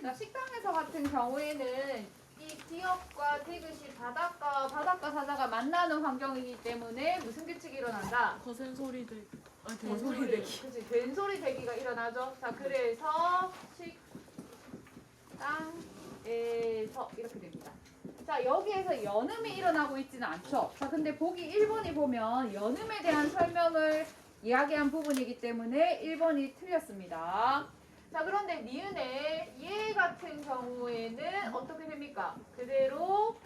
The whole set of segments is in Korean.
자, 식당에서 같은 경우에는 이 기업과 디귿이 바닥과 사자가 만나는 환경이기 때문에 무슨 규칙이 일어난다? 거센 소리들. 된소리 되기. 그치, 된소리 되기가 일어나죠. 자, 그래서 식당에서 이렇게 됩니다. 자, 여기에서 연음이 일어나고 있지는 않죠. 자, 근데 보기 1번이 보면 연음에 대한 설명을 이야기한 부분이기 때문에 1번이 틀렸습니다. 자, 그런데 니은의 얘 같은 경우에는 어떻게 됩니까? 그대로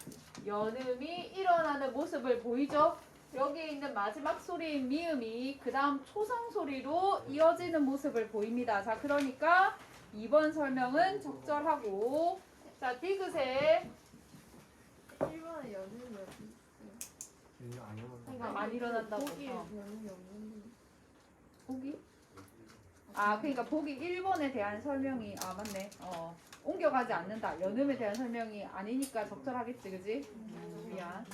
연음이 일어나는 모습을 보이죠? 여기에 있는 마지막 소리인 미음이 그 다음 초성 소리로 이어지는 모습을 보입니다. 자, 그러니까 2번 설명은 적절하고, 자, 디귿의 1번에 연음이 어디 있어요? 그러니까 많이 일어난다고. 거기에 연음이 없는데. 보기? 아, 그러니까 보기 1번에 대한 설명이, 아, 맞네. 옮겨가지 않는다. 연음에 대한 설명이 아니니까 적절하겠지, 그지? 미안.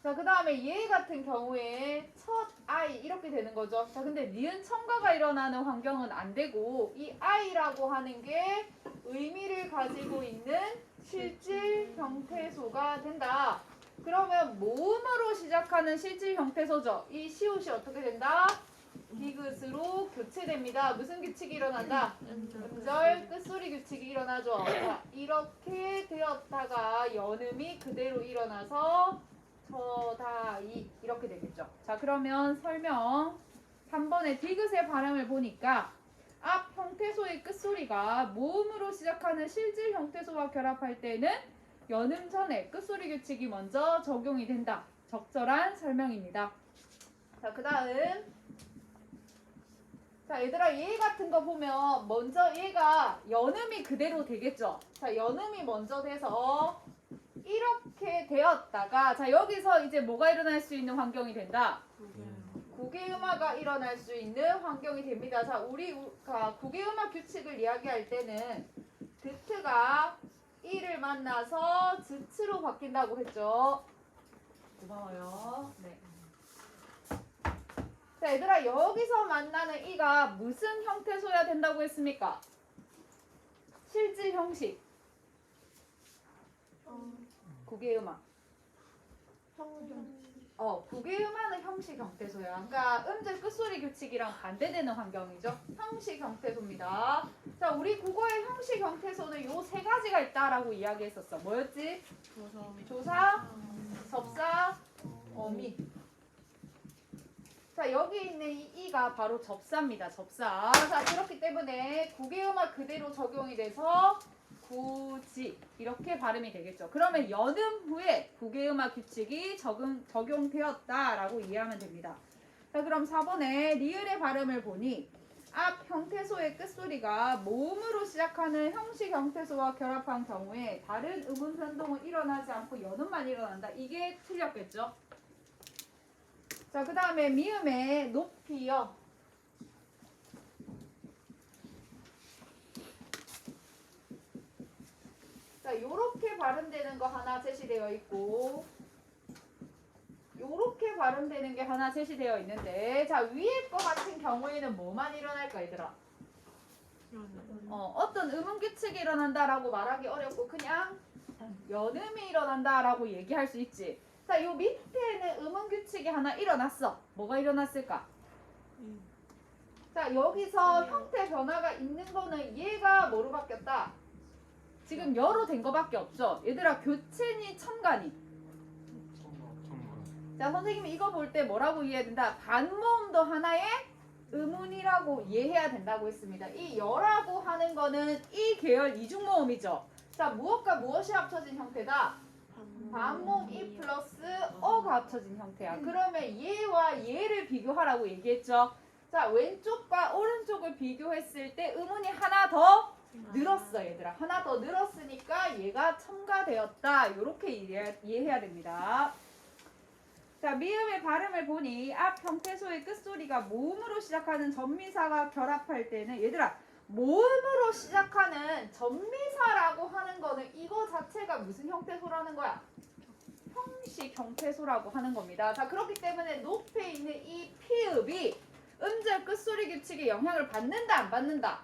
자, 그 다음에 얘 같은 경우에 첫 아이 이렇게 되는 거죠. 자, 근데 니은 첨가가 일어나는 환경은 안 되고 이 아이라고 하는 게 의미를 가지고 있는 실질 형태소가 된다. 그러면 모음으로 시작하는 실질 형태소죠. 이 시옷이 어떻게 된다? 디귿으로 교체됩니다. 무슨 규칙이 일어난다? 음절 끝소리 규칙이 일어나죠. 자, 이렇게 되었다가 연음이 그대로 일어나서 처다이 이렇게 되겠죠. 자, 그러면 설명 3번의 디귿의 발음을 보니까 앞 형태소의 끝소리가 모음으로 시작하는 실질 형태소와 결합할 때는 연음 전에 끝소리 규칙이 먼저 적용이 된다. 적절한 설명입니다. 자, 그 다음 자, 얘들아, 얘 같은 거 보면 먼저 얘가 연음이 그대로 되겠죠. 자, 연음이 먼저 돼서 이렇게 되었다가 자, 여기서 이제 뭐가 일어날 수 있는 환경이 된다? 구개음화가 일어날 수 있는 환경이 됩니다. 자, 우리가 구개음화 규칙을 이야기할 때는 드트가 이를 만나서 즈츠로 바뀐다고 했죠. 고마워요. 네. 자, 얘들아, 여기서 만나는 이가 무슨 형태소야 된다고 했습니까? 실질 형식. 구개음화. 구개음화는 형식 형태소야. 그러니까 음절 끝소리 규칙이랑 반대되는 환경이죠. 형식 형태소입니다. 자, 우리 국어의 형식 형태소는 요 세 가지가 있다라고 이야기했었어. 뭐였지? 조사, 접사, 어미. 자, 여기 있는 이 이가 바로 접사입니다. 접사. 자, 그렇기 때문에 구개음화 그대로 적용이 돼서 구지 이렇게 발음이 되겠죠. 그러면 연음 후에 구개음화 규칙이 적용되었다라고 이해하면 됩니다. 자, 그럼 4번에 리을의 발음을 보니 앞 형태소의 끝소리가 모음으로 시작하는 형식 형태소와 결합한 경우에 다른 음운 변동은 일어나지 않고 연음만 일어난다. 이게 틀렸겠죠. 자, 그 다음에 미음의 높이요. 자, 요렇게 발음되는 거 하나 제시되어 있고 요렇게 발음되는 게 하나 제시되어 있는데 자, 위에 거 같은 경우에는 뭐만 일어날까, 얘들아? 어떤 음운 규칙이 일어난다라고 말하기 어렵고 그냥 연음이 일어난다라고 얘기할 수 있지. 자, 요 밑에는 음운 규칙이 하나 일어났어. 뭐가 일어났을까? 자, 여기서 형태 변화가 있는 거는 얘가 뭐로 바뀌었다? 지금 여로 된 거밖에 없죠. 얘들아, 교체니 첨가니? 자, 선생님이 이거 볼 때 뭐라고 이해해야 된다? 반모음도 하나의 음운이라고 이해해야 된다고 했습니다. 이 여라고 하는 거는 이 계열 이중모음이죠. 자, 무엇과 무엇이 합쳐진 형태다? 반모음 이 플러스 어가 합쳐진 형태야. 그러면 얘와 얘를 비교하라고 얘기했죠. 자, 왼쪽과 오른쪽을 비교했을 때 음운이 하나 더 늘었어, 얘들아. 하나 더 늘었으니까 얘가 첨가되었다. 이렇게 이해해야 됩니다. 자, 미음의 발음을 보니 앞 형태소의 끝소리가 모음으로 시작하는 전미사가 결합할 때는 얘들아, 모음으로 시작하는 전미사라고 하는 거는 이거 자체가 무슨 형태소라는 거야? 형식 형태소라고 하는 겁니다. 자, 그렇기 때문에 높에 있는 이 피읍이 음절 끝소리 규칙에 영향을 받는다, 안 받는다?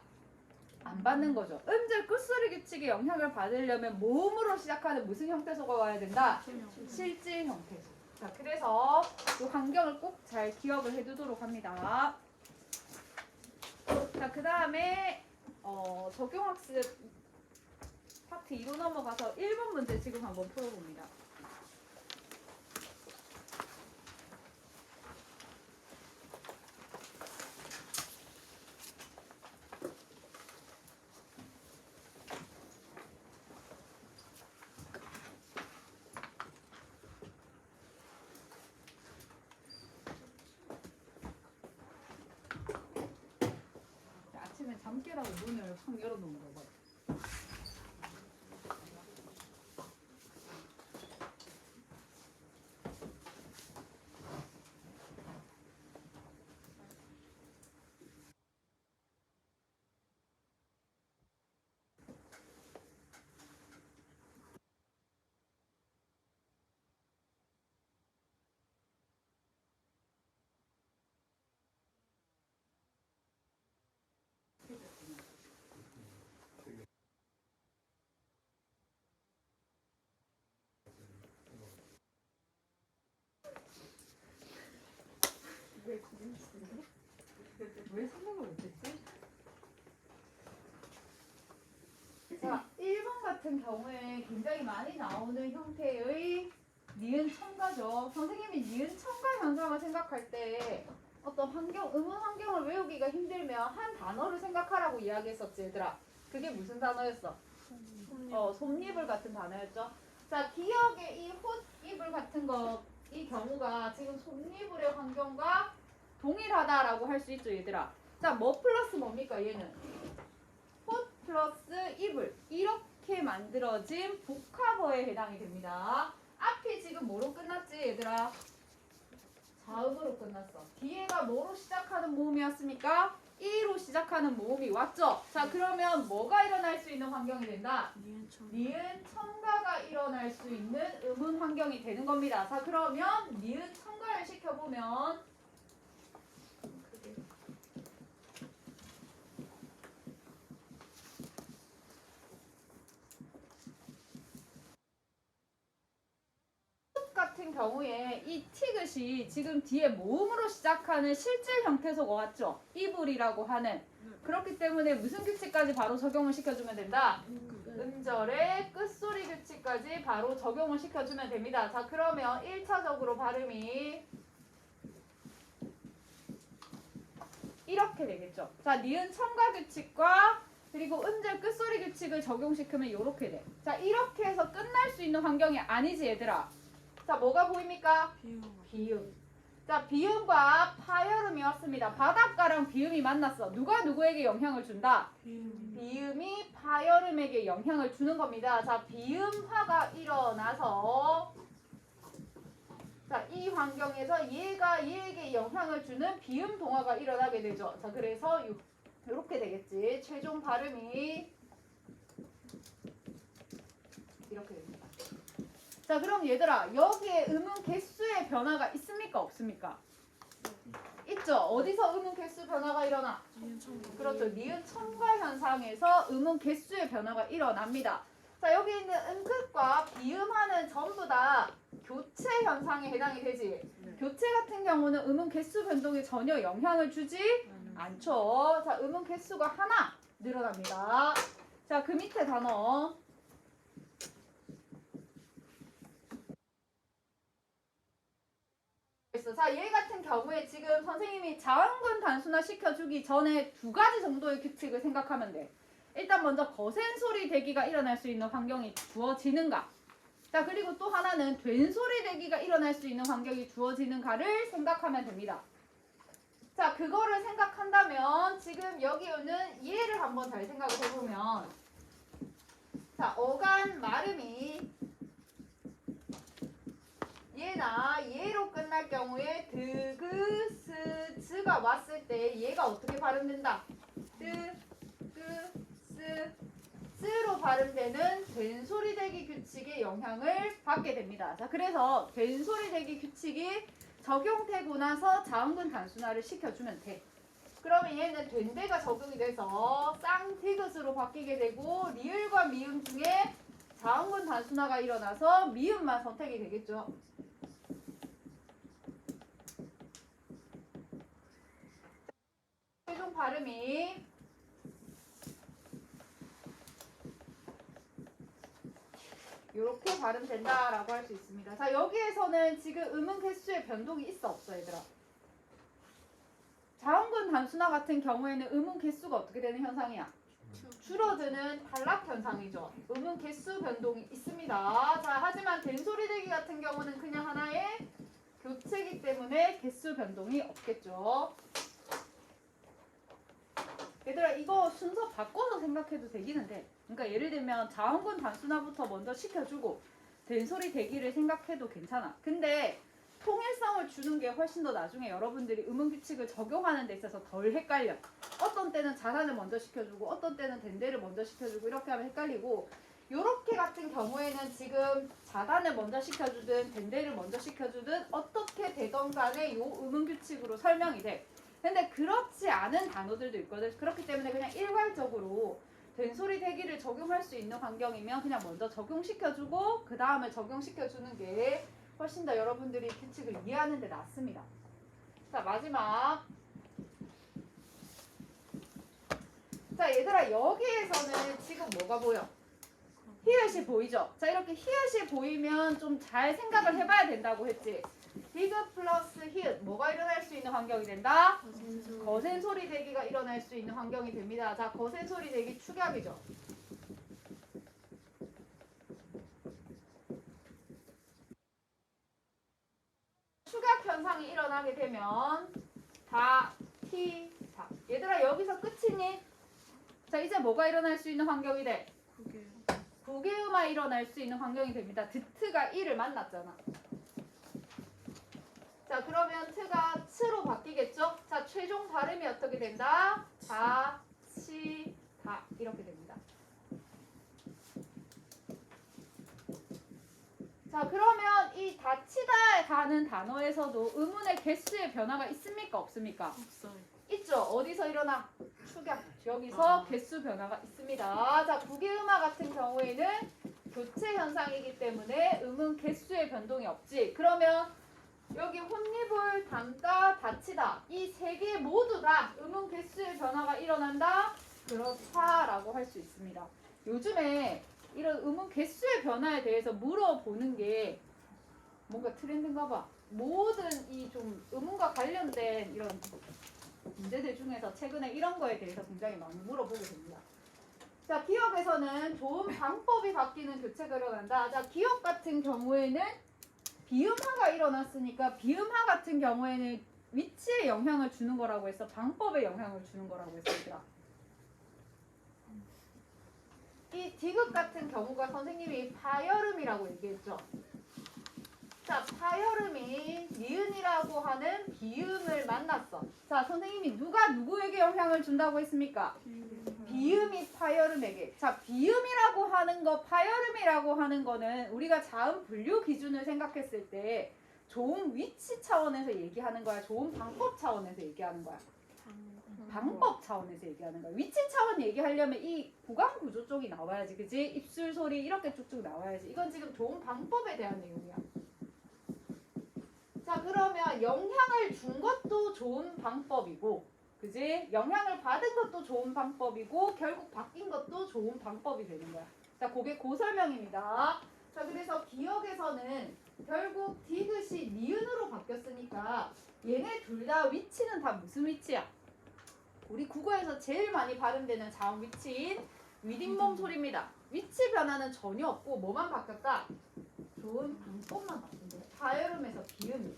안 받는 거죠. 음절 끝소리 규칙의 영향을 받으려면 모음으로 시작하는 무슨 형태소가 와야 된다? 실질 형태소. 자, 그래서 이 환경을 꼭 잘 기억을 해두도록 합니다. 자, 그 다음에 적용학습 파트 2로 넘어가서 1번 문제 지금 한번 풀어봅니다. 아침에 잠 깨라고 문을 확 열어놓은 거 봐. 왜 생각을 못했지? 자, 1번 같은 경우에 굉장히 많이 나오는 형태의 니은 첨가죠. 선생님이 니은 첨가 현상을 생각할 때 어떤 환경, 음운 환경을 외우기가 힘들면 한 단어를 생각하라고 이야기했었지, 얘들아. 그게 무슨 단어였어? 솜니불 같은 단어였죠. 자, 기억의 이 홑이불 같은 거, 이 경우가 지금 솜니불의 환경과 동일하다라고 할 수 있죠, 얘들아. 자, 뭐 플러스 뭡니까, 얘는? 홑 플러스 이불. 이렇게 만들어진 복합어에 해당이 됩니다. 앞이 지금 뭐로 끝났지, 얘들아? 자음으로 끝났어. 뒤에가 뭐로 시작하는 모음이었습니까? 이로 시작하는 모음이 왔죠? 자, 그러면 뭐가 일어날 수 있는 환경이 된다? 니은 첨가가 일어날 수 있는 음운 환경이 되는 겁니다. 자, 그러면 니은 첨가를 시켜보면 같은 경우에 이 티귿이 지금 뒤에 모음으로 시작하는 실질 형태소가 왔죠? 이불이라고 하는. 그렇기 때문에 무슨 규칙까지 바로 적용을 시켜주면 된다? 음절의 끝소리 규칙까지 바로 적용을 시켜주면 됩니다. 자, 그러면 1차적으로 발음이 이렇게 되겠죠. 자, 니은 첨가 규칙과 그리고 음절 끝소리 규칙을 적용시키면 이렇게 돼. 자, 이렇게 해서 끝날 수 있는 환경이 아니지, 얘들아. 자, 뭐가 보입니까? 비음. 자, 비음과 파열음이 왔습니다. 바닷가랑 비음이 만났어. 누가 누구에게 영향을 준다? 비음이 파열음에게 영향을 주는 겁니다. 자, 비음화가 일어나서 자, 이 환경에서 얘가 얘에게 영향을 주는 비음 동화가 일어나게 되죠. 자, 그래서 이렇게 되겠지. 최종 발음이 이렇게 됩니다. 자, 그럼 얘들아, 여기에 음운 개수의 변화가 있습니까? 없습니까? 있죠. 어디서 음운 개수 변화가 일어나? 그렇죠. 니은 첨가 현상에서 음운 개수의 변화가 일어납니다. 자, 여기 있는 음끝과 비음하는 전부 다 교체 현상에 해당이 되지. 교체 같은 경우는 음운 개수 변동에 전혀 영향을 주지 않죠. 자, 음운 개수가 하나 늘어납니다. 자, 그 밑에 단어. 자, 얘 같은 경우에 지금 선생님이 자음근 단순화 시켜주기 전에 두 가지 정도의 규칙을 생각하면 돼. 일단 먼저 거센 소리 대기가 일어날 수 있는 환경이 주어지는가. 자, 그리고 또 하나는 된 소리 대기가 일어날 수 있는 환경이 주어지는가를 생각하면 됩니다. 자, 그거를 생각한다면 지금 여기 오는 얘를 한번 잘 생각을 해보면 자, 어간 마름이 얘나 얘로 끝날 경우에 드그 스 즈가 왔을 때 얘가 어떻게 발음된다? 드그 스 즈로 발음되는 된소리 대기 규칙의 영향을 받게 됩니다. 자, 그래서 된소리 대기 규칙이 적용되고 나서 자음근 단순화를 시켜주면 돼. 그러면 얘는 된대가 적용이 돼서 쌍디귿으로 바뀌게 되고 리을과 미음 중에 자음군 단순화가 일어나서 미음만 선택이 되겠죠. 최종 발음이 이렇게 발음된다라고 할 수 있습니다. 자, 여기에서는 지금 음음 개수의 변동이 있어 없어 얘들아? 자음군 단순화 같은 경우에는 음음 개수가 어떻게 되는 현상이야? 줄어드는 단락 현상이죠. 음음 개수 변동이 있습니다. 자, 하지만 된소리대기 같은 경우는 그냥 하나의 교체이기 때문에 개수 변동이 없겠죠. 얘들아 이거 순서 바꿔서 생각해도 되기는 돼. 그러니까 예를 들면 자음군 단순화부터 먼저 시켜주고 된소리 대기를 생각해도 괜찮아. 근데 통일성을 주는 게 훨씬 더 나중에 여러분들이 음음 규칙을 적용하는 데 있어서 덜 헷갈려. 어떤 때는 자산을 먼저 시켜주고 어떤 때는 된대를 먼저 시켜주고 이렇게 하면 헷갈리고, 요렇게 같은 경우에는 지금 자단을 먼저 시켜주든 된대를 먼저 시켜주든 어떻게 되던 간에 요 음음 규칙으로 설명이 돼. 근데 그렇지 않은 단어들도 있거든. 그렇기 때문에 그냥 일괄적으로 된소리 대기를 적용할 수 있는 환경이면 그냥 먼저 적용시켜주고 그 다음에 적용시켜주는 게 훨씬 더 여러분들이 규칙을 이해하는 데 낫습니다. 자, 마지막. 자, 얘들아 여기에서는 지금 뭐가 보여? 히읗이 보이죠? 자, 이렇게 히읗이 보이면 좀 잘 생각을 해봐야 된다고 했지. 디귿 플러스 히읗 뭐가 일어날 수 있는 환경이 된다? 거센 소리 대기가 일어날 수 있는 환경이 됩니다. 자, 거센 소리 대기 축약이죠. 축약 현상이 일어나게 되면 다, 티, 다. 얘들아 여기서 끝이니? 자, 이제 뭐가 일어날 수 있는 환경이 돼? 구개음화 일어날 수 있는 환경이 됩니다. 드트가 이를 만났잖아. 자, 그러면 트가 츠로 바뀌겠죠? 자, 최종 발음이 어떻게 된다? 다, 치, 다 이렇게 됩니다. 자, 그러면 이 다치다에 가는 단어에서도 음운의 개수의 변화가 있습니까? 없습니까? 없어요. 있죠. 어디서 일어나? 축약. 여기서 개수 변화가 있습니다. 자, 구개음화 같은 경우에는 교체 현상이기 때문에 음운 개수의 변동이 없지. 그러면 여기 혼입을 담다, 다치다 이 세 개 모두 다 음운 개수의 변화가 일어난다? 그렇다라고 할 수 있습니다. 요즘에 이런 음운 개수의 변화에 대해서 물어보는 게 뭔가 트렌드인가 봐. 모든 이 좀 음운과 관련된 이런 문제들 중에서 최근에 이런 거에 대해서 굉장히 많이 물어보게 됩니다. 자, 기억에서는 좋은 방법이 바뀌는 교체가 일어난다. 자, 기억 같은 경우에는 비음화가 일어났으니까 비음화 같은 경우에는 위치에 영향을 주는 거라고 했어? 방법에 영향을 주는 거라고 했어? 얘들아. 이 디귿 같은 경우가 선생님이 파열음이라고 얘기했죠. 자, 파열음이 니은이라고 하는 비음을 만났어. 자, 선생님이 누가 누구에게 영향을 준다고 했습니까? 비음이 파열음에게. 자, 비음이라고 하는 거, 파열음이라고 하는 거는 우리가 자음 분류 기준을 생각했을 때 좋은 위치 차원에서 얘기하는 거야? 좋은 방법 차원에서 얘기하는 거야? 방법 차원에서 얘기하는 거야. 위치 차원 얘기하려면 이 구강 구조 쪽이 나와야지, 그지? 입술 소리 이렇게 쭉쭉 나와야지. 이건 지금 좋은 방법에 대한 내용이야. 자, 그러면 영향을 준 것도 좋은 방법이고, 그지? 영향을 받은 것도 좋은 방법이고, 결국 바뀐 것도 좋은 방법이 되는 거야. 자, 그게 고설명입니다. 자, 그래서 기억에서는 결국 디귿이 니은으로 바뀌었으니까 얘네 둘 다 위치는 다 무슨 위치야? 우리 국어에서 제일 많이 발음되는 자음 위치인 위딩몸 소리입니다. 위치 변화는 전혀 없고 뭐만 바뀌었다? 좋은 방법만 바뀐 거예요. 파열음에서 비음이.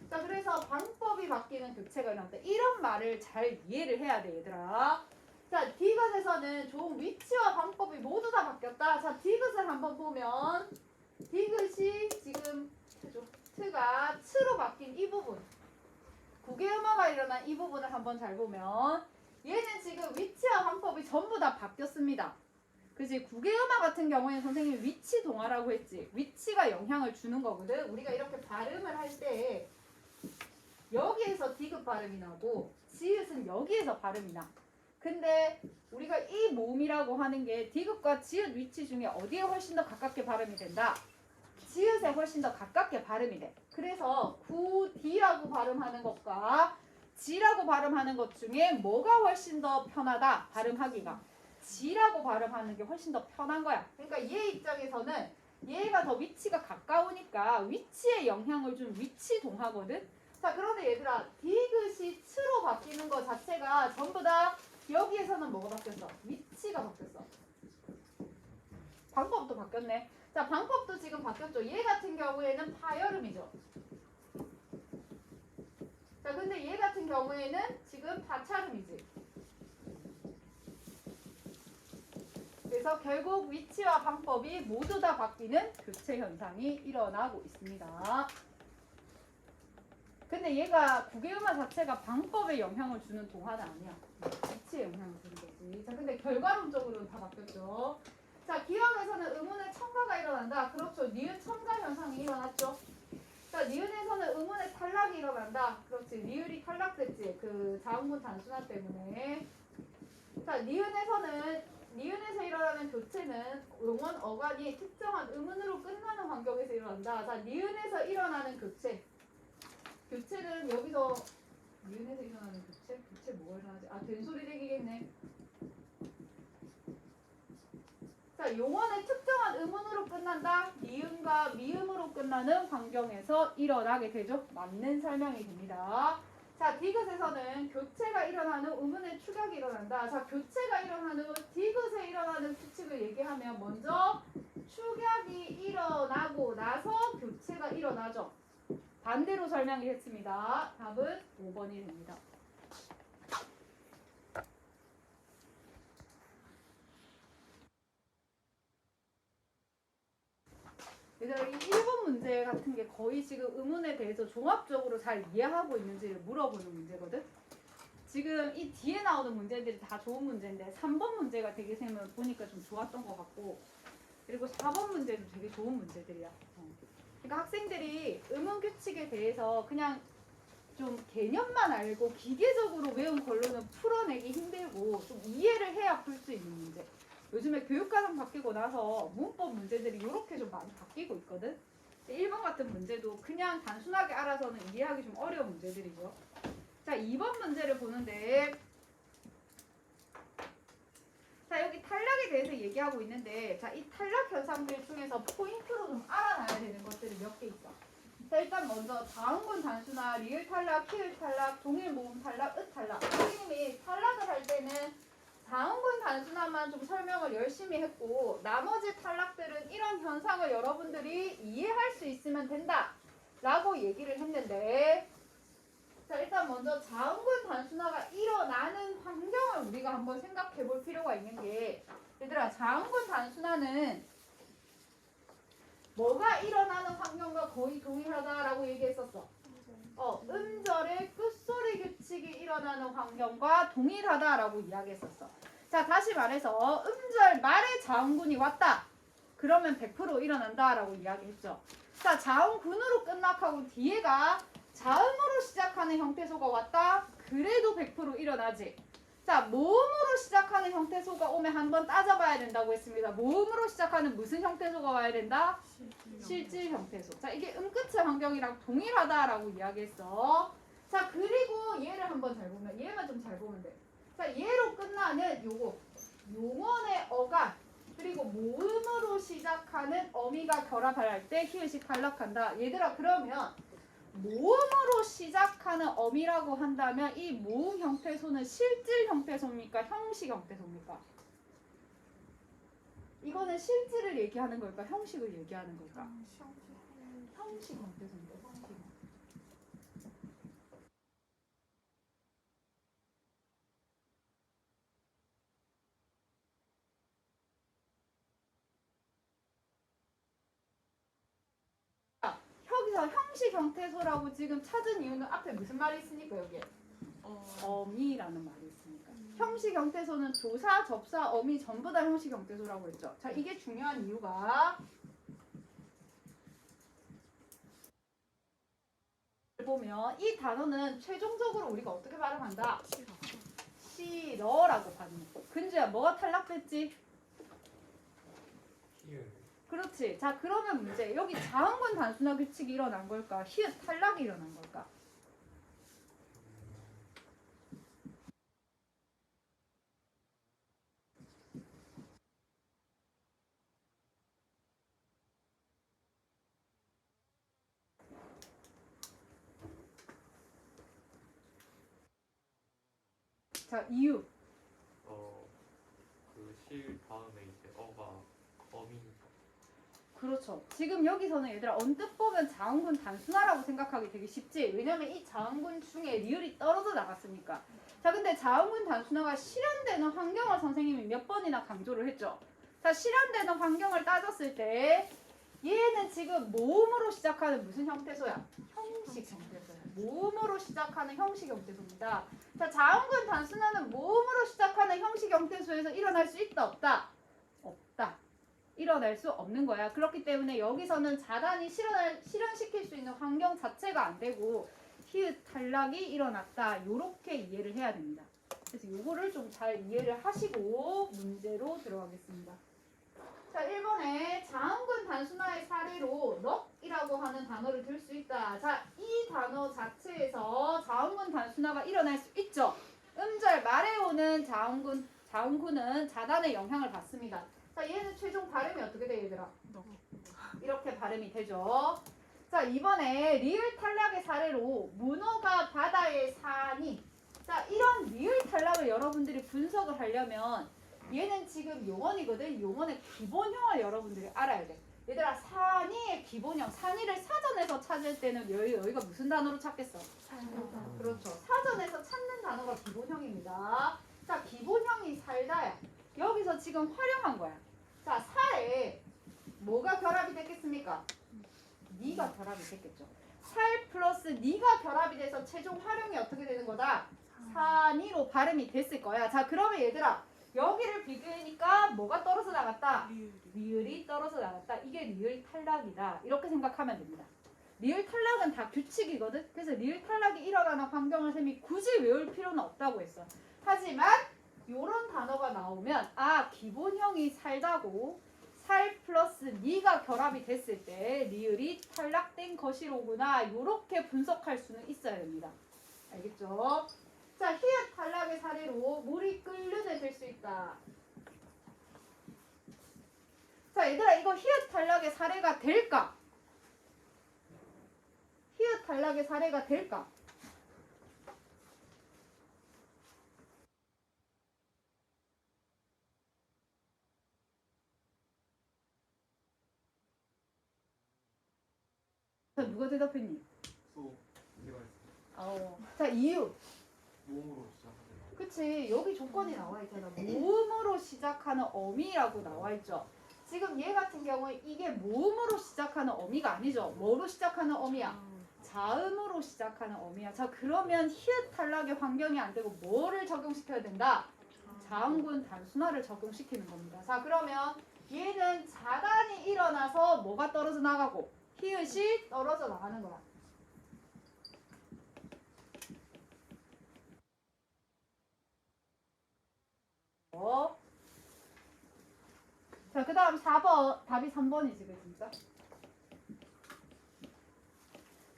자, 그래서 방법이 바뀌는 교체가 일어난다. 이런 말을 잘 이해를 해야 돼, 얘들아. 자, 디귿에서는 좋은 위치와 방법이 모두 다 바뀌었다. 자, 디귿을 한번 보면 디귿이 지금 트가 츠로 바뀐 이 부분, 구개음화가 일어난 이 부분을 한번 잘 보면 얘는 지금 위치와 방법이 전부 다 바뀌었습니다. 그지? 구개음화 같은 경우에는 선생님이 위치 동화라고 했지. 위치가 영향을 주는 거거든. 우리가 이렇게 발음을 할 때 여기에서 디귿 발음이 나고 지읒은 여기에서 발음이 나. 근데 우리가 이 모음이라고 하는 게 디귿과 지읒 위치 중에 어디에 훨씬 더 가깝게 발음이 된다? 지읒에 훨씬 더 가깝게 발음이 돼. 그래서 구디라고 발음하는 것과 지라고 발음하는 것 중에 뭐가 훨씬 더 편하다? 발음하기가. 지라고 발음하는 게 훨씬 더 편한 거야. 그러니까 얘 입장에서는 얘가 더 위치가 가까우니까 위치에 영향을 준 위치 동하거든. 자, 그런데 얘들아, 디귿이 츠로 바뀌는 것 자체가 전부 다 여기에서는 뭐가 바뀌었어? 위치가 바뀌었어. 방법도 바뀌었네. 자, 방법도 지금 바뀌었죠. 얘 같은 경우에는 파열음이죠. 자, 근데 얘 같은 경우에는 지금 파찰음이지. 그래서 결국 위치와 방법이 모두 다 바뀌는 교체 현상이 일어나고 있습니다. 근데 얘가 국외음화 자체가 방법에 영향을 주는 동화는 아니야. 위치에 영향을 주는 거지. 자, 근데 결과론적으로는 다 바뀌었죠. 자, 기억에서는 의문의 첨가가 일어난다. 그렇죠. 니은 첨가 현상이 일어났죠. 자, 니은에서는 의문의 탈락이 일어난다. 그렇지. 니을이 탈락됐지. 그 자음문 단순화 때문에. 자, 니은에서 일어나는 교체는 용언 어간이 특정한 의문으로 끝나는 환경에서 일어난다. 자, 니은에서 일어나는 교체는 여기서 니은에서 일어나는 교체 뭐가 일어나지? 아, 된소리 대기겠네. 자, 용언의 특정한 의문으로 끝난다. 니은과 미음으로 끝나는 환경에서 일어나게 되죠. 맞는 설명이 됩니다. 자, 디귿에서는 교체가 일어나는 의문의 축약이 일어난다. 자, 교체가 일어나는 디귿에 일어나는 규칙을 얘기하면 먼저 축약이 일어나고 나서 교체가 일어나죠. 반대로 설명이 했습니다. 답은 5번이 됩니다. 얘들아, 이 1번 문제 같은 게 거의 지금 의문에 대해서 종합적으로 잘 이해하고 있는지를 물어보는 문제거든. 지금 이 뒤에 나오는 문제들이 다 좋은 문제인데 3번 문제가 되게 쌤은 보니까 좀 좋았던 것 같고, 그리고 4번 문제도 되게 좋은 문제들이야. 그러니까 학생들이 의문 규칙에 대해서 그냥 좀 개념만 알고 기계적으로 외운 걸로는 풀어내기 힘들고 좀 이해를 해야 풀 수 있는 문제. 요즘에 교육과정 바뀌고 나서 문법 문제들이 이렇게 좀 많이 바뀌고 있거든. 1번 같은 문제도 그냥 단순하게 알아서는 이해하기 좀 어려운 문제들이죠. 자, 2번 문제를 보는데, 자, 여기 탈락에 대해서 얘기하고 있는데, 자, 이 탈락 현상들 중에서 포인트로 좀 알아놔야 되는 것들이 몇 개 있어. 자, 일단 먼저 자음군 단순화, 리을 탈락, 키을 탈락, 동일 모음 탈락, 읒 탈락. 선생님이 탈락을 할 때는 자음군 단순화만 좀 설명을 열심히 했고, 나머지 탈락들은 이런 현상을 여러분들이 이해할 수 있으면 된다 라고 얘기를 했는데, 자, 일단 먼저 자음군 단순화가 일어나는 환경을 우리가 한번 생각해 볼 필요가 있는 게, 얘들아, 자음군 단순화는 뭐가 일어나는 환경과 거의 동일하다라고 얘기했었어. 음절의 끝소리 규칙이 일어나는 환경과 동일하다라고 이야기했었어. 자, 다시 말해서 음절 말에 자음군이 왔다. 그러면 100% 일어난다라고 이야기했죠. 자, 자음군으로 끝락하고 뒤에가 자음으로 시작하는 형태소가 왔다. 그래도 100% 일어나지. 자, 모음으로 시작하는 형태소가 오면 한번 따져봐야 된다고 했습니다. 모음으로 시작하는 무슨 형태소가 와야 된다? 실질 형태소. 자, 이게 음끝의 환경이랑 동일하다라고 이야기했어. 자, 그리고 얘를 한번 잘 보면, 얘만 좀 잘 보면 돼. 자, 얘로 끝나는 요거 용언의 어간, 그리고 모음으로 시작하는 어미가 결합할 때 히읗이 탈락한다. 얘들아, 그러면 모음으로 시작하는 어미라고 한다면 이 모음 형태소는 실질 형태소입니까? 형식 형태소입니까? 이거는 실질을 얘기하는 걸까? 형식을 얘기하는 걸까? 형식 형태소인데. 여기서 형식 형태소라고 지금 찾은 이유는 앞에 무슨 말이 있으니까 여기에 어미라는 말이 있으니까. 형식 형태소는 조사, 접사, 어미 전부 다 형식 형태소라고 했죠. 자, 이게 중요한 이유가 보면 이 단어는 최종적으로 우리가 어떻게 발음한다? 싫어라고 발음해. 근주야, 뭐가 탈락됐지? 그렇지. 자, 그러면 문제. 여기 자음군 단순화 규칙이 일어난 걸까? 히읗 탈락이 일어난 걸까? 자, 이유. 그 실 다음에 이제 어가 어미니까. 그렇죠. 지금 여기서는 얘들아 언뜻 보면 자음군 단순화라고 생각하기 되게 쉽지. 왜냐면 이 자음군 중에 리을이 떨어져 나갔으니까. 자, 근데 자음군 단순화가 실현되는 환경을 선생님이 몇 번이나 강조를 했죠. 자, 실현되는 환경을 따졌을 때 얘는 지금 모음으로 시작하는 무슨 형태소야? 형식 형태소야. 모음으로 시작하는 형식 형태소입니다. 자, 자음군 단순화는 모음으로 시작하는 형식 형태소에서 일어날 수 있다 없다? 없다. 일어날 수 없는 거야. 그렇기 때문에 여기서는 자단이 실현시킬 수 있는 환경 자체가 안 되고 히읗 탈락이 일어났다. 이렇게 이해를 해야 됩니다. 그래서 이거를 좀 잘 이해를 하시고 문제로 들어가겠습니다. 자, 1번에 자음군 단순화의 사례로 넉이라고 하는 단어를 들 수 있다. 자, 이 단어 자체에서 자음군 단순화가 일어날 수 있죠. 음절 말에 오는 자음군은 자단의 영향을 받습니다. 자, 얘는 최종 발음이 어떻게 돼, 얘들아? 이렇게 발음이 되죠. 자, 이번에 리을 탈락의 사례로 문어가 바다에 사니. 자, 이런 리을 탈락을 여러분들이 분석을 하려면 얘는 지금 용언이거든. 용언의 기본형을 여러분들이 알아야 돼. 얘들아, 산이의 기본형, 산이를 사전에서 찾을 때는 여기가 무슨 단어로 찾겠어? 그렇죠. 사전에서 찾는 단어가 기본형입니다. 자, 기본형이 살다야. 여기서 지금 활용한 거야. 자, 살에 뭐가 결합이 됐겠습니까? 니가 결합이 됐겠죠. 살 플러스 니가 결합이 돼서 최종 활용이 어떻게 되는 거다? 산이로 발음이 됐을 거야. 자, 그러면 얘들아, 여기를 비교하니까 뭐가 떨어져 나갔다? 리을이 떨어져 나갔다. 이게 리을 탈락이다. 이렇게 생각하면 됩니다. 리을 탈락은 다 규칙이거든. 그래서 리을 탈락이 일어나는 환경을 쌤이 굳이 외울 필요는 없다고 했어. 하지만 이런 단어가 나오면 기본형이 살다고 살 플러스 니가 결합이 됐을 때 리을이 탈락된 것이로구나. 이렇게 분석할 수는 있어야 됩니다. 알겠죠? 자, 히읗 탈락의 사례로 물이 끓는 애 될 수 있다. 자, 얘들아, 이거 히읗 탈락의 사례가 될까? 히읗 탈락의 사례가 될까? 자, 누가 대답했니? 제가 했어요. 자, 이유. 모음으로 시작하는. 그치, 여기 조건이 나와 있잖아. 모음으로 시작하는 어미라고 나와 있죠. 지금 얘 같은 경우에 이게 모음으로 시작하는 어미가 아니죠. 뭐로 시작하는 어미야? 자음으로 시작하는 어미야. 자, 그러면 히읗 탈락의 환경이 안 되고 뭐를 적용시켜야 된다? 자음군 단순화를 적용시키는 겁니다. 자, 그러면 얘는 자단이 일어나서 뭐가 떨어져 나가고 히읗이 떨어져 나가는 거야. 자, 그 다음 4번, 답이 3번이지, 그 진짜?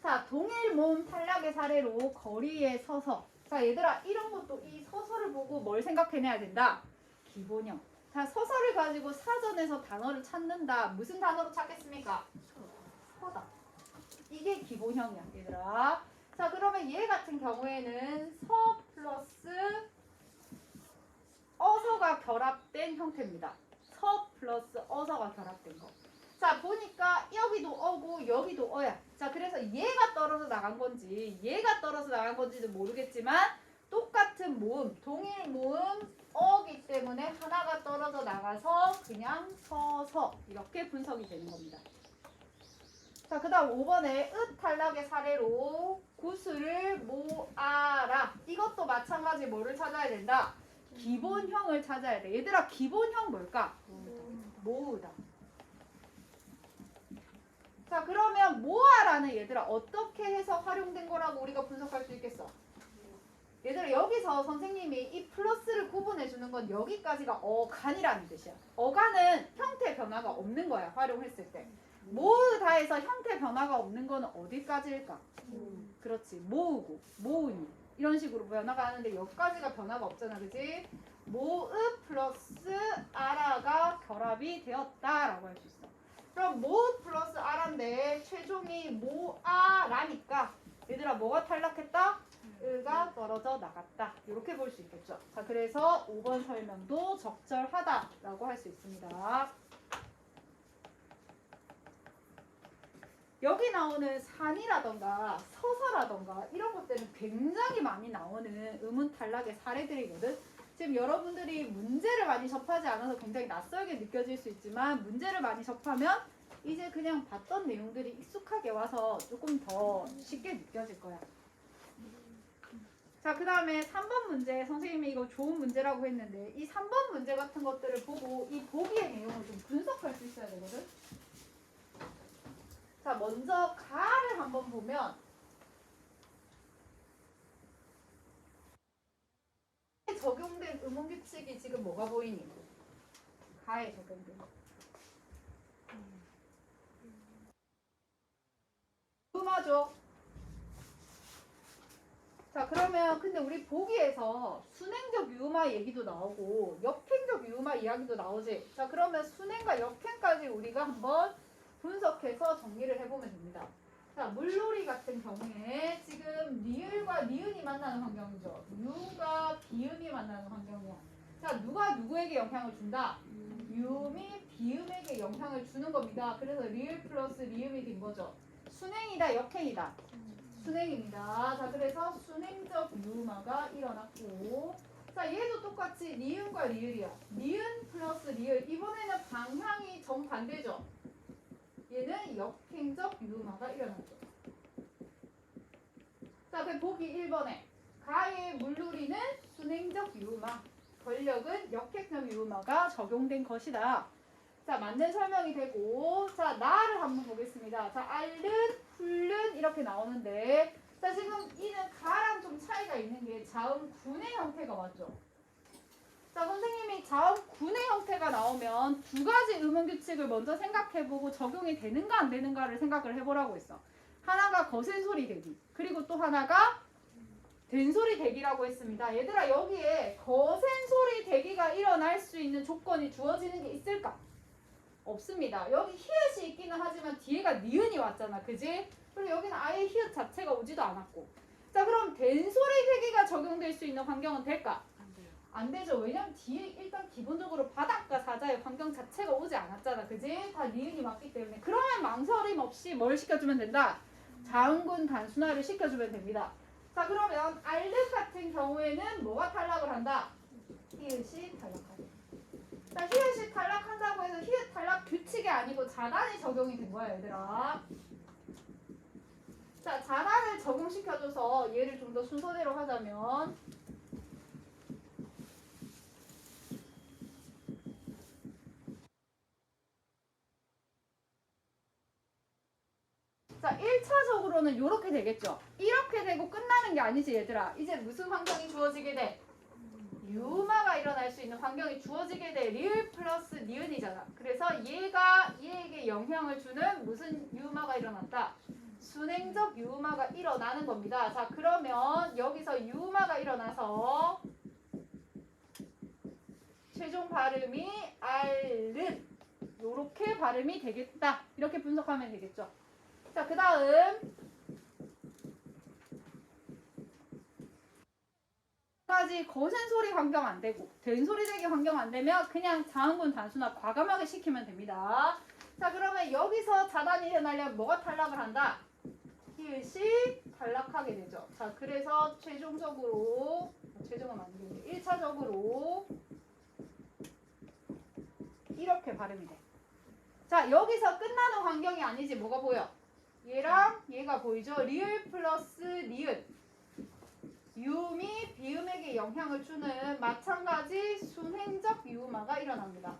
자, 동일 모음 탈락의 사례로 거리에 서서. 자, 얘들아, 이런 것도 이 서서를 보고 뭘 생각해내야 된다? 기본형. 자, 서서를 가지고 사전에서 단어를 찾는다. 무슨 단어로 찾겠습니까? 서다. 이게 기본형이야, 얘들아. 자, 그러면 얘 같은 경우에는 서 플러스 어서가 결합된 형태입니다. 서 플러스 어서가 결합된 거. 자, 보니까 여기도 어고 여기도 어야. 자, 그래서 얘가 떨어져 나간 건지 얘가 떨어져 나간 건지는 모르겠지만 똑같은 모음, 동일 모음 어기 때문에 하나가 떨어져 나가서 그냥 서서 이렇게 분석이 되는 겁니다. 자, 그 다음 5번에 읍 탈락의 사례로 구슬을 모아라. 이것도 마찬가지 뭐를 찾아야 된다? 기본형을 찾아야 돼. 얘들아, 기본형 뭘까? 모으다. 자 그러면 모아라는 얘들아 어떻게 해서 활용된 거라고 우리가 분석할 수 있겠어? 얘들아 여기서 선생님이 이 플러스를 구분해 주는 건 여기까지가 어간이라는 뜻이야. 어간은 형태 변화가 없는 거야. 활용했을 때. 모으 다해서 형태 변화가 없는 거는 어디까지일까? 그렇지. 모으고 모으니 이런 식으로 변화가 하는데 여기까지가 변화가 없잖아. 그지? 모으 플러스 아라가 결합이 되었다라고 할 수 있어. 그럼 모으 플러스 아라인데 최종이 모아라니까 얘들아 뭐가 탈락했다? 을가 떨어져 나갔다. 이렇게 볼 수 있겠죠. 자, 그래서 5번 설명도 적절하다라고 할 수 있습니다. 여기 나오는 산이라던가 서사라던가 이런 것들은 굉장히 많이 나오는 의문 탈락의 사례들이거든. 지금 여러분들이 문제를 많이 접하지 않아서 굉장히 낯설게 느껴질 수 있지만 문제를 많이 접하면 이제 그냥 봤던 내용들이 익숙하게 와서 조금 더 쉽게 느껴질 거야. 자, 그 다음에 3번 문제, 선생님이 이거 좋은 문제라고 했는데 이 3번 문제 같은 것들을 보고 이 보기의 내용을 좀 분석할 수 있어야 되거든. 자, 먼저 가를 한번 보면 적용된 의문규칙이 지금 뭐가 보이니? 가에 적용된 맞죠? 자 그러면 근데 우리 보기에서 순행적 유마 얘기도 나오고 역행적 유마 이야기도 나오지. 자 그러면 순행과 역행까지 우리가 한번 분석해서 정리를 해보면 됩니다. 자 물놀이 같은 경우에 지금 리을과 니은이 만나는 환경이죠. 유가 비음이 만나는 환경이야. 자 누가 누구에게 영향을 준다? 유음이 비음에게 영향을 주는 겁니다. 그래서 리을 플러스 리음이 된 거죠. 순행이다 역행이다. 순행입니다. 자, 그래서 순행적 유음화가 일어났고, 자, 얘도 똑같이 니은과 리을이야. 니은 플러스 리을. 이번에는 방향이 정반대죠. 얘는 역행적 유음화가 일어났죠. 자, 그럼 보기 1번에 가의 물놀이는 순행적 유음화, 권력은 역행적 유음화가 적용된 것이다. 자, 맞는 설명이 되고, 자, 나를 한번 보겠습니다. 자, 알른, 훌른 이렇게 나오는데, 자, 지금 이는 가랑 좀 차이가 있는 게 자음 군의 형태가 맞죠? 자, 선생님이 자음 군의 형태가 나오면 두 가지 의문규칙을 먼저 생각해보고 적용이 되는가 안 되는가를 생각을 해보라고 했어. 하나가 거센 소리 대기, 그리고 또 하나가 된소리 대기라고 했습니다. 얘들아, 여기에 거센 소리 대기가 일어날 수 있는 조건이 주어지는 게 있을까? 없습니다. 여기 히읗이 있기는 하지만 뒤에가 니은이 왔잖아. 그지? 그리고 여기는 아예 히읗 자체가 오지도 않았고. 자 그럼 된소리 대기가 적용될 수 있는 환경은 될까? 안 돼요. 안 되죠. 왜냐면 뒤에 일단 기본적으로 바닥과 사자의 환경 자체가 오지 않았잖아. 그지? 다 니은이 왔기 때문에. 그러면 망설임 없이 뭘 시켜주면 된다? 자음군 단순화를 시켜주면 됩니다. 자 그러면 알른 같은 경우에는 뭐가 탈락을 한다? 히읗이 탈락하죠. 자, 히읗이 탈락한다고 해서 히읗 탈락 규칙이 아니고 자단이 적용이 된 거야, 얘들아. 자, 자단을 적용시켜줘서 얘를 좀 더 순서대로 하자면 자, 1차적으로는 이렇게 되겠죠. 이렇게 되고 끝나는 게 아니지, 얘들아. 이제 무슨 환경이 주어지게 돼? 유마가 일어날 수 있는 환경이 주어지게 돼. 리을 플러스 니은이잖아. 그래서 얘가 얘에게 영향을 주는 무슨 유마가 일어났다? 순행적 유마가 일어나는 겁니다. 자 그러면 여기서 유마가 일어나서 최종 발음이 알른 요렇게 발음이 되겠다. 이렇게 분석하면 되겠죠. 자 그 다음 까지 거센 소리 환경 안 되고 된소리 되기 환경 안 되면 그냥 자음군 단순화 과감하게 시키면 됩니다. 자 그러면 여기서 자단이 일어나려면 뭐가 탈락을 한다? 히읗이 탈락하게 되죠. 자 그래서 최종은 아니겠네. 1차적으로 이렇게 발음이 돼. 자 여기서 끝나는 환경이 아니지. 뭐가 보여? 얘랑 얘가 보이죠? 리을 플러스 니은 유음이 비음에게 영향을 주는 마찬가지 순행적 유음화가 일어납니다.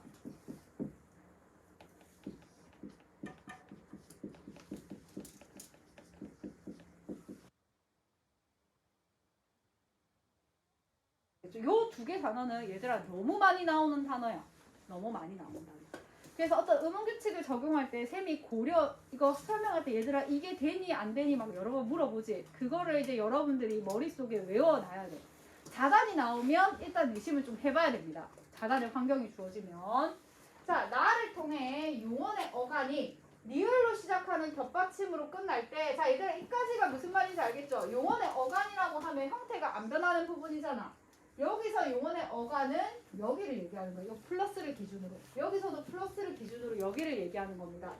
두 개 단어는 얘들아 너무 많이 나오는 단어야. 너무 많이 나오는 단어. 그래서 어떤 의문규칙을 적용할 때 쌤이 이거 설명할 때 얘들아 이게 되니 안 되니 막 여러 번 물어보지. 그거를 이제 여러분들이 머릿속에 외워놔야 돼. 자단이 나오면 일단 의심을 좀 해봐야 됩니다. 자단의 환경이 주어지면. 자, 나를 통해 용언의 어간이 리을로 시작하는 겹받침으로 끝날 때, 자 얘들아 이까지가 무슨 말인지 알겠죠? 용언의 어간이라고 하면 형태가 안 변하는 부분이잖아. 여기서 용언의 어간은 여기를 얘기하는 거예요. 플러스를 기준으로. 여기서도 플러스를 기준으로 여기를 얘기하는 겁니다.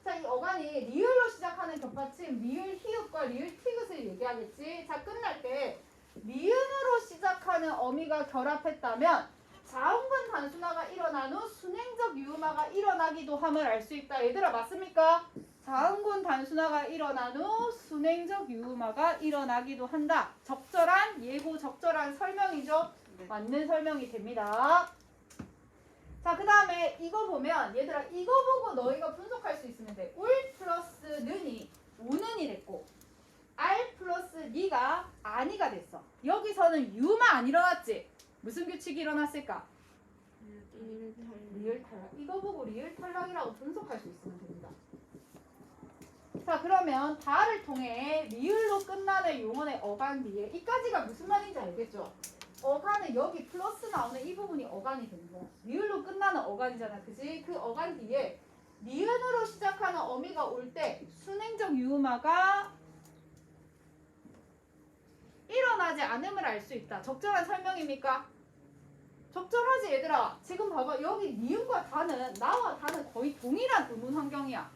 자, 이 어간이 리을로 시작하는 겹받침, 리을 히읗과 리을 티귿을 얘기하겠지. 자, 끝날 때 리은으로 시작하는 어미가 결합했다면 자음근 단순화가 일어난 후 순행적 유음화가 일어나기도 함을 알 수 있다. 얘들아 맞습니까? 자음근 단순화가 일어난 후 순행적 유음화가 일어나기도 한다. 적절한 예고, 적절한 설명이죠. 네. 맞는 설명이 됩니다. 자, 그 다음에 이거 보면 얘들아 이거 보고 너희가 분석할 수 있으면 돼. 울 플러스 는이 우는이 됐고 알 플러스 니가 아니가 됐어. 여기서는 유마 안 일어났지? 무슨 규칙이 일어났을까? 리을 탈락. 이거 보고 리을 탈락이라고 분석할 수 있으면 됩니다. 자, 그러면 다를 통해 리을로 끝나는 용언의 어간 뒤에 이까지가 무슨 말인지 알겠죠? 어간은 여기 플러스 나오는 이 부분이 어간이 되는 거야. 리을로 끝나는 어간이잖아. 그지? 그 어간 뒤에 리은으로 시작하는 어미가 올 때 순행적 유음화가 일어나지 않음을 알 수 있다. 적절한 설명입니까? 적절하지 얘들아. 지금 봐봐. 여기 니은과 다는 나와 다는 거의 동일한 의문 환경이야.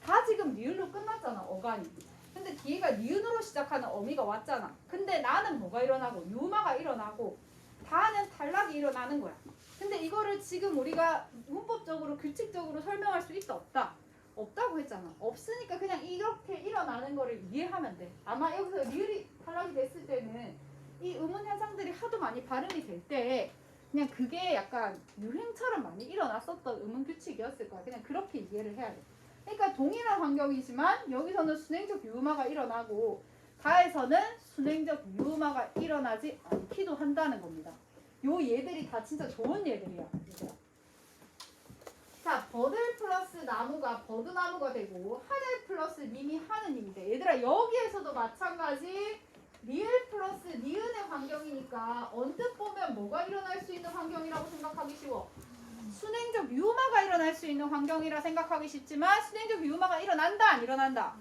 다 지금 니을로 끝났잖아. 어간이. 근데 뒤에가 니은으로 시작하는 어미가 왔잖아. 근데 나는 뭐가 일어나고 유마가 일어나고 다는 탈락이 일어나는 거야. 근데 이거를 지금 우리가 문법적으로 규칙적으로 설명할 수 있다 없다? 없다고 했잖아. 없으니까 그냥 이렇게 일어나는 거를 이해하면 돼. 아마 여기서 리을이 탈락이 됐을 때는 이 의문 현상들이 하도 많이 발음이 될 때 그냥 그게 약간 유행처럼 많이 일어났었던 의문 규칙이었을 거야. 그냥 그렇게 이해를 해야 돼. 그러니까 동일한 환경이지만 여기서는 순행적 유음화가 일어나고 다에서는 순행적 유음화가 일어나지 않기도 한다는 겁니다. 요 얘들이 다 진짜 좋은 얘들이야. 얘들아. 자, 버들 플러스 나무가 버드나무가 되고 하늘 플러스 님이 하느님인데 얘들아 여기에서도 마찬가지 리을 플러스 니은의 환경이니까 언뜻 보면 뭐가 일어날 수 있는 환경이라고 생각하기 쉬워? 순행적 유음화가 일어날 수 있는 환경이라 생각하기 쉽지만 순행적 유음화가 일어난다 안 일어난다?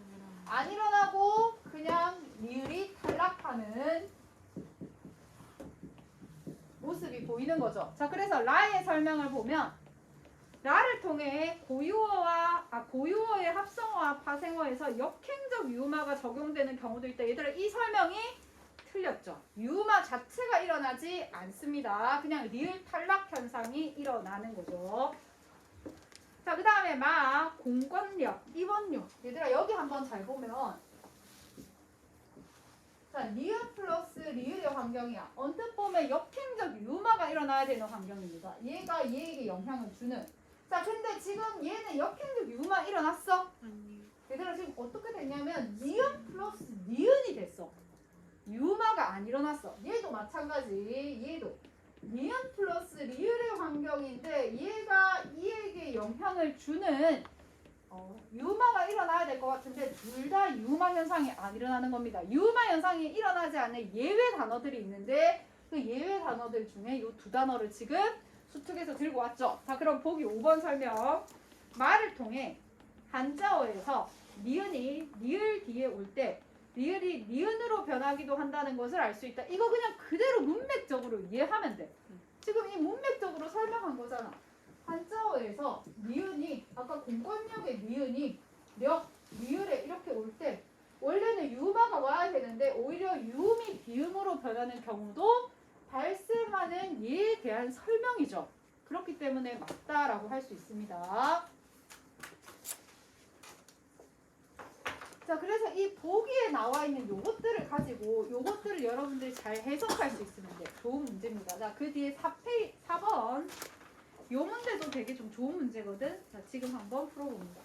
안 일어나고 그냥 리을이 탈락하는 모습이 보이는 거죠. 자, 그래서 라의 설명을 보면 라를 통해 고유어의 합성어와 파생어에서 역행적 유음화가 적용되는 경우도 있다. 얘들아 이 설명이 틀렸죠. 유음화 자체가 일어나지 않습니다. 그냥 리을 탈락 현상이 일어나는 거죠. 자, 그 다음에 공권력, 입원력. 얘들아 여기 한번 잘 보면 자, 리을 플러스 리을의 환경이야. 언뜻 보면 역행적 유음화가 일어나야 되는 환경입니다. 얘가 얘에게 영향을 주는. 자, 근데 지금 얘는 역행적 유음화 일어났어? 얘들아 지금 어떻게 됐냐면 니은 플러스 니은이 됐어. 유음화가 안 일어났어. 얘도 마찬가지. 얘도 니은 플러스 리을의 환경인데 얘가 이에게 영향을 주는 유음화가 일어나야 될 것 같은데 둘 다 유음화 현상이 안 일어나는 겁니다. 유음화 현상이 일어나지 않는 예외 단어들이 있는데 그 예외 단어들 중에 이 두 단어를 지금 수특에서 들고 왔죠. 자, 그럼 보기 5번 설명. 말을 통해 한자어에서 니은이 리을 뒤에 올 때 리을이 니은으로 변하기도 한다는 것을 알 수 있다. 이거 그냥 그대로 문맥적으로 이해하면 돼. 지금 이 문맥적으로 설명한 거잖아. 한자어에서 니은이 아까 공권력의 니은이 리을에 이렇게 올 때 원래는 유음화가 와야 되는데 오히려 유음이 비음으로 변하는 경우도 발생하는 예에 대한 설명이죠. 그렇기 때문에 맞다라고 할 수 있습니다. 자, 그래서 이 보기에 나와 있는 요것들을 가지고 요것들을 여러분들이 잘 해석할 수 있으면 돼. 좋은 문제입니다. 자, 그 뒤에 4번 요 문제도 되게 좀 좋은 문제거든. 자, 지금 한번 풀어봅니다.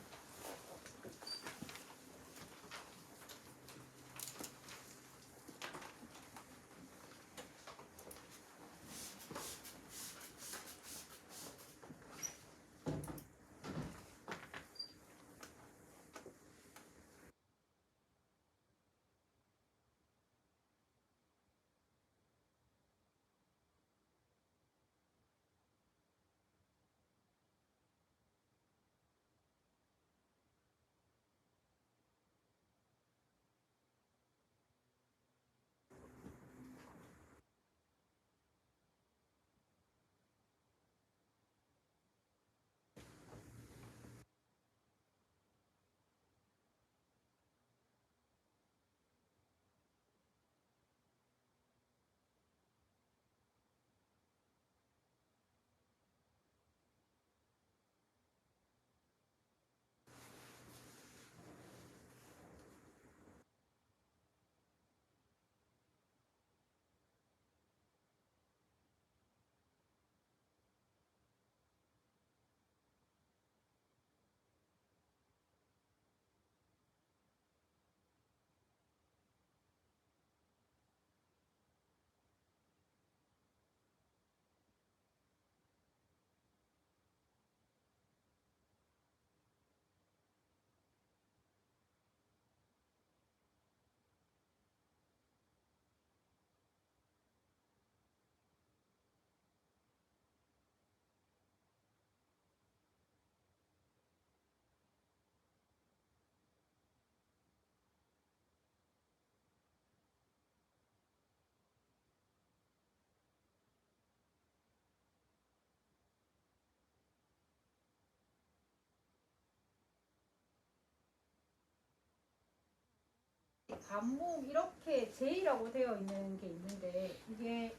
반모음 이렇게 J라고 되어 있는 게 있는데 이게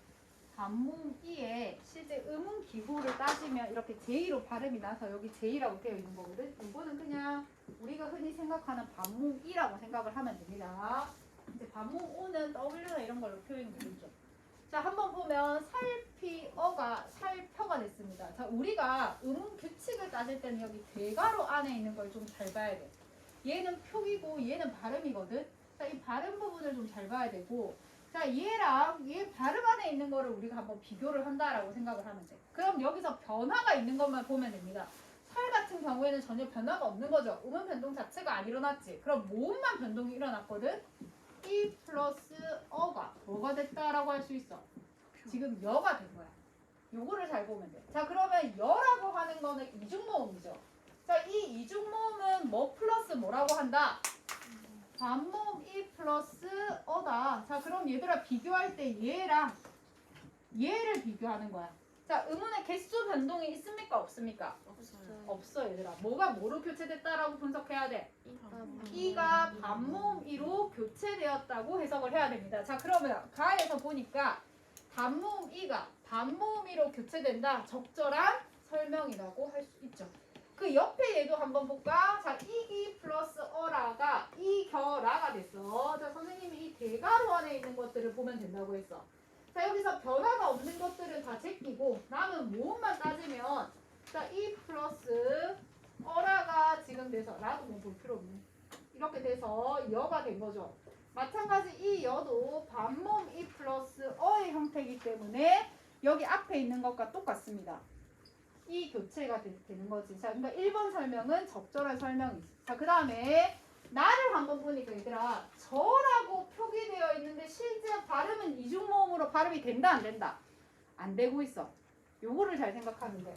반모음 E에 실제 음운 기호를 따지면 이렇게 J로 발음이 나서 여기 J라고 되어 있는 거거든. 이거는 그냥 우리가 흔히 생각하는 반모음 E라고 생각을 하면 됩니다. 이제 반모음 O는 W나 이런 걸로 표현이 되겠죠. 자, 한번 보면 살피어가 살펴가 됐습니다. 자, 우리가 음운 규칙을 따질 때는 여기 대괄호 안에 있는 걸 좀 잘 봐야 돼. 얘는 표기고 얘는 발음이거든. 자, 이 발음 부분을 좀 잘 봐야 되고, 자, 얘랑 얘 발음 안에 있는 거를 우리가 한번 비교를 한다라고 생각을 하면 돼. 그럼 여기서 변화가 있는 것만 보면 됩니다. 살 같은 경우에는 전혀 변화가 없는 거죠. 음운 변동 자체가 안 일어났지. 그럼 모음만 변동이 일어났거든. 이 플러스 어가 뭐가 됐다라고 할 수 있어? 지금 여가 된 거야. 요거를 잘 보면 돼. 자, 그러면 여라고 하는 거는 이중모음이죠. 자, 이 이중모음은 뭐 플러스 뭐라고 한다? 반모음 이 플러스 어다. 자, 그럼 얘들아 비교할 때 얘랑 얘를 비교하는 거야. 자, 음운의 개수 변동이 있습니까? 없습니까? 없어 얘들아. 뭐가 뭐로 교체됐다라고 분석해야 돼? 이가 반모음 이로 교체되었다고 해석을 해야 됩니다. 자, 그러면 가에서 보니까 반모음 이가 반모음 이로 교체된다. 적절한 설명이라고 할 수 있죠. 그 옆에 얘도 한번 볼까? 자, 이기 플러스 어라가 이겨라가 됐어. 자, 선생님이 이 대괄호 안에 있는 것들을 보면 된다고 했어. 자, 여기서 변화가 없는 것들은 다 제끼고 남은 모음만 따지면 자, 이 플러스 어라가 지금 돼서 라도 뭐 볼 필요 없네. 이렇게 돼서 여가 된 거죠. 마찬가지 이 여도 반모음 이 플러스 어의 형태이기 때문에 여기 앞에 있는 것과 똑같습니다. 이 교체가 되는 거지. 자, 그러니까 1번 설명은 적절한 설명이지. 자, 그 다음에 나를 한번 보니까 얘들아 저라고 표기되어 있는데 실제 발음은 이중모음으로 발음이 된다 안 된다? 안 되고 있어. 요거를 잘 생각하면 돼.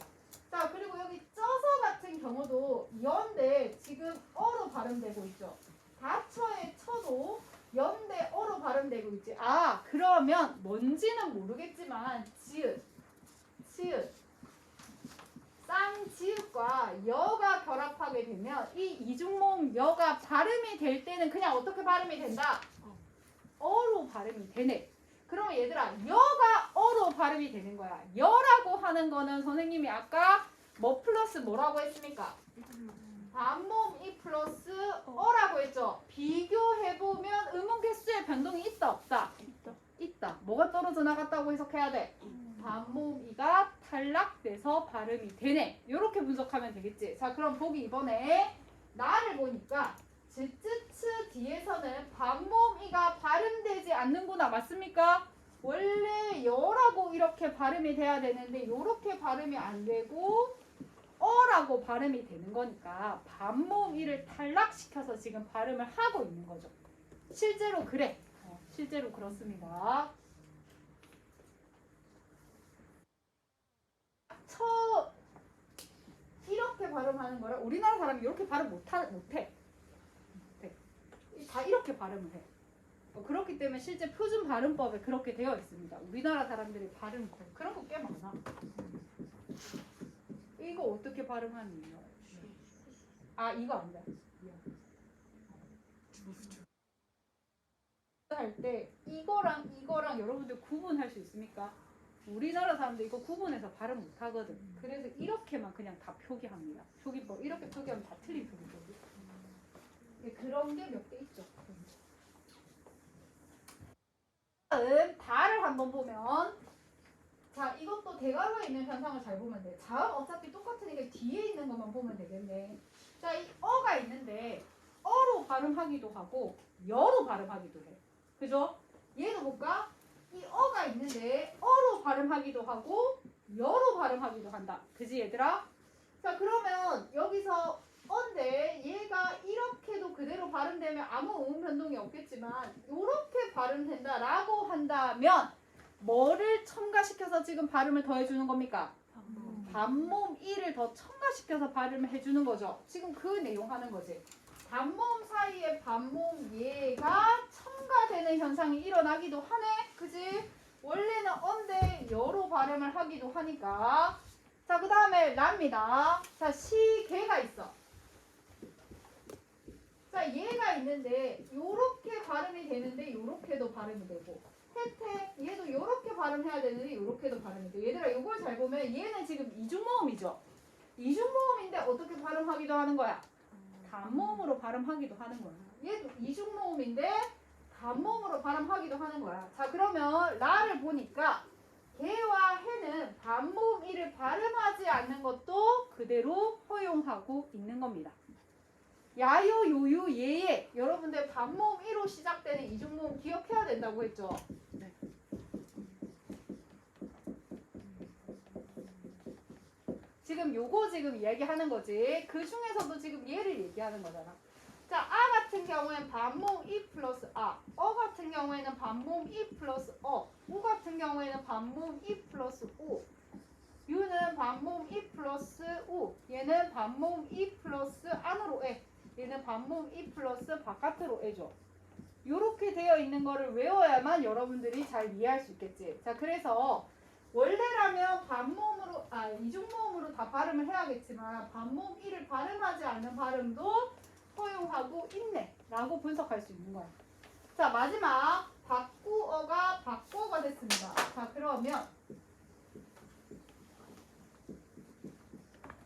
자, 그리고 여기 쪄서 같은 경우도 연대 지금 어로 발음되고 있죠. 다처의 처도 연대 어로 발음되고 있지. 아, 그러면 뭔지는 모르겠지만 지읒, 치읒, 쌍지읒과 여가 결합하게 되면 이 이중모음 여가 발음이 될 때는 그냥 어떻게 발음이 된다? 어로 발음이 되네. 그러면 얘들아 여가 어로 발음이 되는 거야. 여라고 하는 거는 선생님이 아까 뭐 플러스 뭐라고 했습니까? 반모음 이 플러스 어라고 했죠. 비교해보면 음운 개수의 변동이 있다 없다? 있다. 뭐가 떨어져 나갔다고 해석해야 돼? 반모음 이가 탈락돼서 발음이 되네. 이렇게 분석하면 되겠지. 자, 그럼 보기 이번에 나를 보니까 즈쯔츠 뒤에서는 반모음 이가 발음되지 않는구나. 맞습니까? 원래 여라고 이렇게 발음이 돼야 되는데 이렇게 발음이 안 되고 어라고 발음이 되는 거니까 반모음 이를 탈락시켜서 지금 발음을 하고 있는 거죠. 실제로 그래. 실제로 그렇습니다. 이렇게 발음하는 거를 우리나라 사람이 이렇게 발음 못해. 다 이렇게 발음을 해. 그렇기 때문에 실제 표준 발음법에 그렇게 되어 있습니다. 우리나라 사람들이 발음 그런 거 꽤 많아. 이거 어떻게 발음하는 거야? 아, 이거 아니다. 할 때 이거랑 여러분들 구분할 수 있습니까? 우리나라 사람들 이거 구분해서 발음 못하거든. 그래서 이렇게만 그냥 다 표기합니다. 표기법 이렇게 표기하면 다 틀린 표기법이. 그런 게 몇 개 있죠. 다음 다를 한번 보면 자, 이것도 대괄호에 있는 현상을 잘 보면 돼. 자음 어차피 똑같으니까 뒤에 있는 것만 보면 되겠네. 자, 이 어가 있는데 어로 발음하기도 하고 여로 발음하기도 해. 그죠? 얘도 볼까? 이 어가 있는데 어로 발음하기도 하고 여로 발음하기도 한다. 그지 얘들아? 자, 그러면 여기서 어인데 얘가 이렇게도 그대로 발음되면 아무 음운 변동이 없겠지만 이렇게 발음된다라고 한다면 뭐를 첨가시켜서 지금 발음을 더해주는 겁니까? 반모음 이를 더 첨가시켜서 발음을 해주는 거죠. 지금 그 내용 하는 거지. 반모음 사이에 반모음 얘가 첨가되는 현상이 일어나기도 하네. 그지? 원래는 언데 여로 발음을 하기도 하니까. 자, 그 다음에 라입니다. 자, 시개가 있어. 자, 얘가 있는데 요렇게 발음이 되는데 요렇게도 발음이 되고 혜택 얘도 요렇게 발음해야 되는데 요렇게도 발음이 돼. 얘들아 요걸 잘 보면 얘는 지금 이중모음이죠. 이중모음인데 어떻게 발음하기도 하는 거야? 단모음으로 발음하기도 하는 거야. 얘도 이중모음인데 단모음으로 발음하기도 하는 거야. 자, 그러면 라를 보니까 개와 해는 반모음 이를 발음하지 않는 것도 그대로 허용하고 있는 겁니다. 야요, 요요, 예예. 여러분들 반모음 1로 시작되는 이중모음 기억해야 된다고 했죠? 네. 지금 요거 지금 이야기하는 거지. 그 중에서도 지금 얘를 얘기하는 거잖아. 자, 아 같은 경우에는 반모음 이 플러스 아, 어 같은 경우에는 반모음 이 플러스 우 같은 경우에는 반모음 이 플러스 오, 유는 반모음 이 플러스 우, 얘는 반모음 이 플러스 안으로 에, 얘는 반모음 이 플러스 바깥으로 에죠. 요렇게 되어 있는 거를 외워야만 여러분들이 잘 이해할 수 있겠지. 자, 그래서 원래라면 반모음으로 이중모음으로 다 발음을 해야겠지만 반모음 1을 발음하지 않는 발음도 허용하고 있네 라고 분석할 수 있는 거야. 자, 마지막 바꾸어가 바꾸어가 됐습니다. 자, 그러면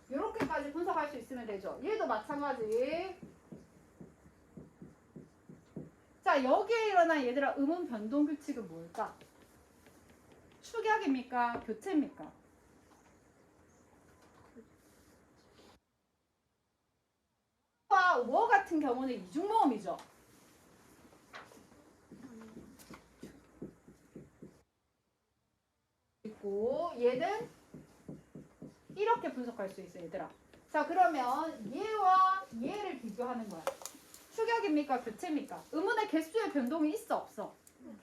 이렇게까지 분석할 수 있으면 되죠. 얘도 마찬가지. 자, 여기에 일어난 얘들아 음운 변동 규칙은 뭘까? 축약입니까? 교체입니까? 워 같은 경우는 이중모음이죠. 있고 얘는 이렇게 분석할 수 있어요, 얘들아. 자, 그러면 얘와 얘를 비교하는 거야. 축약입니까? 교체입니까? 음운의 개수의 변동이 있어, 없어?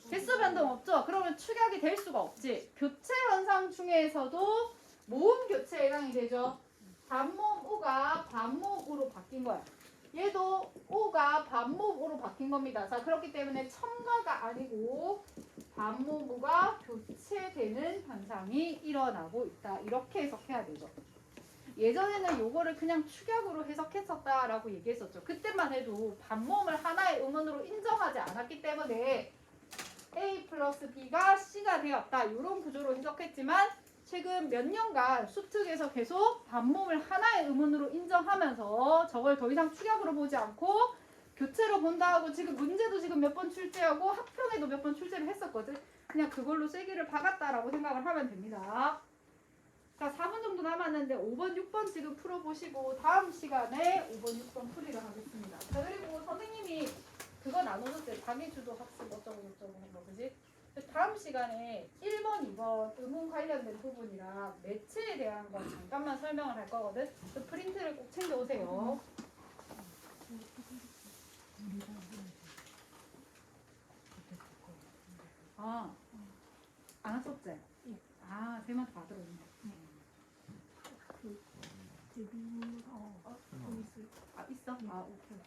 개수 변동 없죠? 그러면 축약이 될 수가 없지. 교체 현상 중에서도 모음 교체에 해당이 되죠. 단모음 우가 반모음 우로 바뀐 거야. 얘도 우가 반모음 우로 바뀐 겁니다. 자, 그렇기 때문에 첨가가 아니고 반모음 우가 교체되는 현상이 일어나고 있다. 이렇게 해석해야 되죠. 예전에는 요거를 그냥 축약으로 해석했었다라고 얘기했었죠. 그때만 해도 반모음을 하나의 음운으로 인정하지 않았기 때문에 A 플러스 B가 C가 되었다. 이런 구조로 해석했지만 최근 몇 년간 수특에서 계속 반모음을 하나의 음운으로 인정하면서 저걸 더 이상 축약으로 보지 않고 교체로 본다 하고 지금 문제도 지금 몇 번 출제하고 학평에도 몇 번 출제를 했었거든. 그냥 그걸로 쐐기를 박았다라고 생각을 하면 됩니다. 자, 4분 정도 남았는데 5번, 6번 지금 풀어보시고 다음 시간에 5번, 6번 풀이를 하겠습니다. 자, 그리고 선생님이 그거 나눠줬어요. 자기주도 학습 어쩌고 저쩌고 한 거, 그지? 다음 시간에 1번, 2번 음운 관련된 부분이랑 매체에 대한 거 잠깐만 설명을 할 거거든. 그 프린트를 꼭 챙겨오세요. 아, 안 왔었지? 아, 쌤한테 받으러 있네. 아, 있어? 아, 오케이.